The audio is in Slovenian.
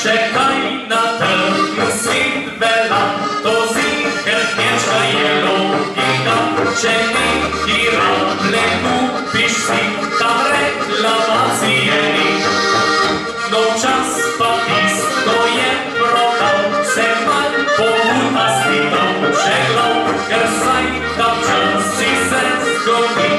Čekaj na trg svet vela, to ziher kmečka je logika. Če neki rable kupiš si, tam reklamacije ni. No čas pa tisto je prodal, se manj pomuta stital, še glav, ker saj tam časi se zgodi.